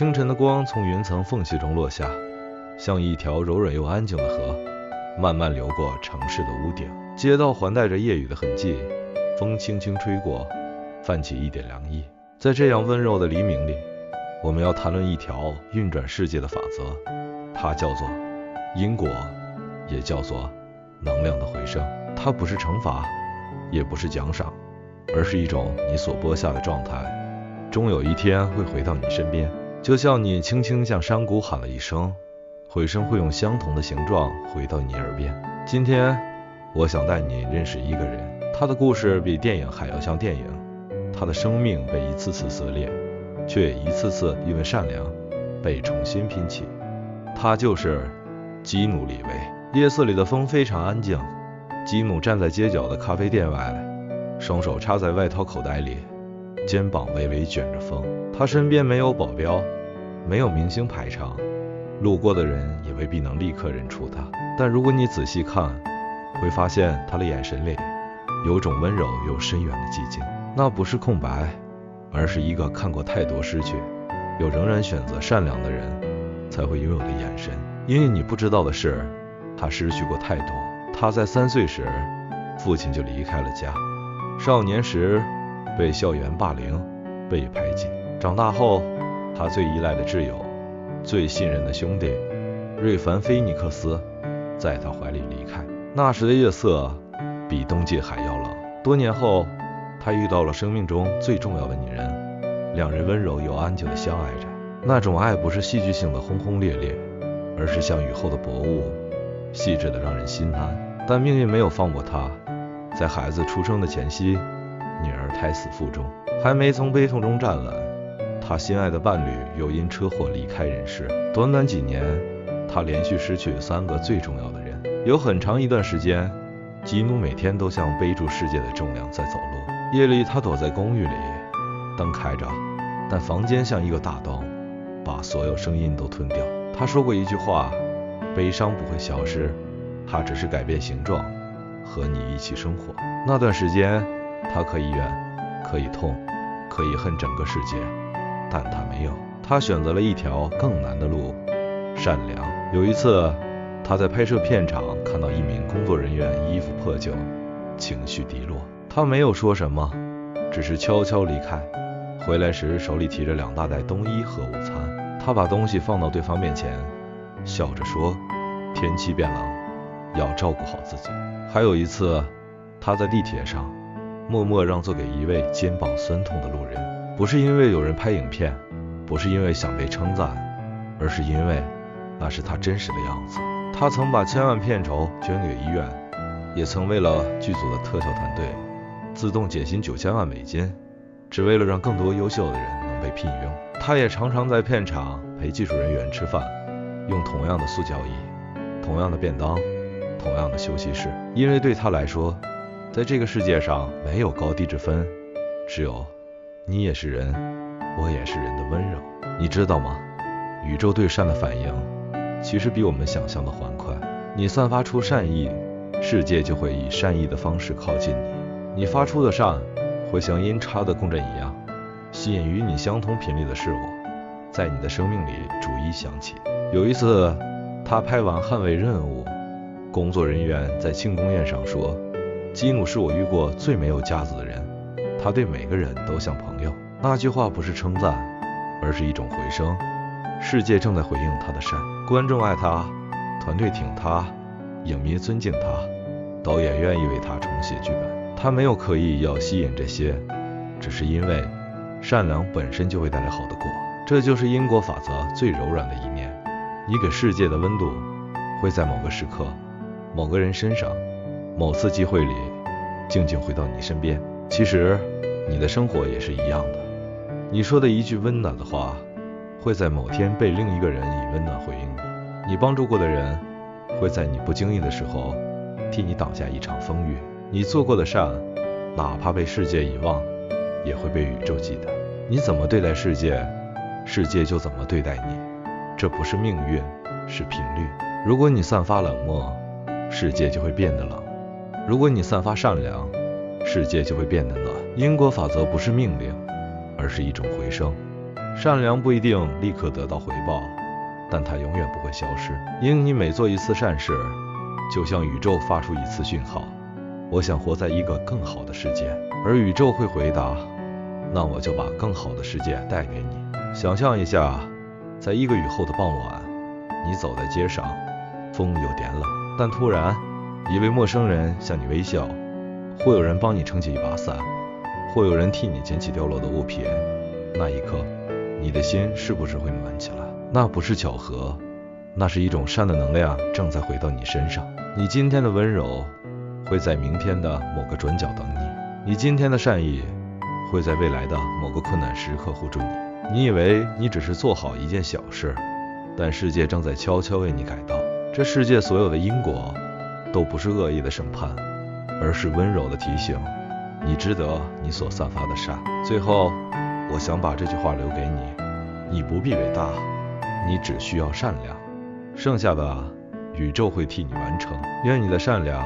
清晨的光从云层缝隙中落下，像一条柔软又安静的河，慢慢流过城市的屋顶。街道还带着夜雨的痕迹，风轻轻吹过，泛起一点凉意。在这样温柔的黎明里，我们要谈论一条运转世界的法则，它叫做因果，也叫做能量的回声。它不是惩罚，也不是奖赏，而是一种你所播下的状态，终有一天会回到你身边。就像你轻轻向山谷喊了一声，回声会用相同的形状回到你耳边。今天我想带你认识一个人，他的故事比电影还要像电影，他的生命被一次次撕裂，却一次次因为善良被重新拼起。他就是基努·里维。夜色里的风非常安静，基努站在街角的咖啡店外，双手插在外套口袋里，肩膀微微卷着风。他身边没有保镖，没有明星排场，路过的人也未必能立刻认出他。但如果你仔细看，会发现他的眼神里有种温柔又深远的寂静。那不是空白，而是一个看过太多失去，又仍然选择善良的人才会拥有的眼神。因为你不知道的是，他失去过太多。他在3岁时，父亲就离开了家，少年时被校园霸凌，被排挤。长大后，他最依赖的挚友，最信任的兄弟瑞凡·菲尼克斯在他怀里离开。那时的夜色比冬季还要冷。多年后，他遇到了生命中最重要的女人，两人温柔又安静地相爱着。那种爱不是戏剧性的轰轰烈烈，而是像雨后的薄雾，细致的让人心安。但命运没有放过他，在孩子出生的前夕，女儿胎死腹中。还没从悲痛中站稳，他心爱的伴侣又因车祸离开人世。短短几年，他连续失去3个最重要的人。有很长一段时间，吉努每天都像背住世界的重量在走路。夜里，他躲在公寓里，灯开着，但房间像一个大洞，把所有声音都吞掉。他说过一句话，悲伤不会消失，它只是改变形状，和你一起生活。那段时间，他可以怨，可以痛，可以恨整个世界，但他没有。他选择了一条更难的路，善良。有一次，他在拍摄片场看到一名工作人员衣服破旧，情绪低落。他没有说什么，只是悄悄离开。回来时手里提着2大袋冬衣和午餐。他把东西放到对方面前，笑着说，天气变冷，要照顾好自己。还有一次，他在地铁上默默让座给一位肩膀酸痛的路人，不是因为有人拍影片，不是因为想被称赞，而是因为那是他真实的样子。他曾把千万片酬捐给医院，也曾为了剧组的特效团队自动减薪9000万美金，只为了让更多优秀的人能被聘用。他也常常在片场陪技术人员吃饭，用同样的塑胶椅，同样的便当，同样的休息室。因为对他来说，在这个世界上没有高低之分，只有你也是人，我也是人的温柔。你知道吗？宇宙对善的反应其实比我们想象的欢快。你散发出善意，世界就会以善意的方式靠近你。你发出的善会像音叉的共振一样，吸引与你相同频率的事物，在你的生命里逐一响起。有一次，他拍完《捍卫任务》，工作人员在庆功宴上说，基努是我遇过最没有架子的人，他对每个人都像朋友。那句话不是称赞，而是一种回声。世界正在回应他的善，观众爱他，团队挺他，影迷尊敬他，导演愿意为他重写剧本。他没有刻意要吸引这些，只是因为善良本身就会带来好的果。这就是因果法则最柔软的一面。你给世界的温度会在某个时刻，某个人身上，某次机会里静静回到你身边。其实你的生活也是一样的，你说的一句温暖的话，会在某天被另一个人以温暖回应你。你帮助过的人会在你不经意的时候替你挡下一场风雨。你做过的善，哪怕被世界遗忘，也会被宇宙记得。你怎么对待世界，世界就怎么对待你。这不是命运，是频率。如果你散发冷漠，世界就会变得冷；如果你散发善良，世界就会变得暖。因果法则不是命令，而是一种回声。善良不一定立刻得到回报，但它永远不会消失，因你每做一次善事，就向宇宙发出一次讯号，我想活在一个更好的世界，而宇宙会回答，那我就把更好的世界带给你。想象一下，在1个雨后的傍晚，你走在街上，风有点冷，但突然一位陌生人向你微笑，或有人帮你撑起一把伞，或有人替你捡起掉落的物品，那一刻你的心是不是会暖起来？那不是巧合，那是一种善的能量正在回到你身上。你今天的温柔会在明天的某个转角等你，你今天的善意会在未来的某个困难时刻护住你。你以为你只是做好一件小事，但世界正在悄悄为你改道。这世界所有的因果都不是恶意的审判，而是温柔的提醒，你值得你所散发的善。最后，我想把这句话留给你，你不必伟大，你只需要善良，剩下的宇宙会替你完成。愿你的善良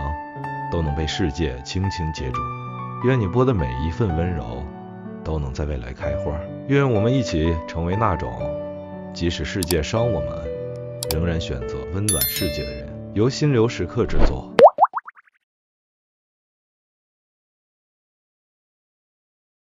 都能被世界轻轻接住，愿你播的每一份温柔都能在未来开花。愿我们一起成为那种即使世界伤我们，仍然选择温暖世界的人。由心流时刻制作。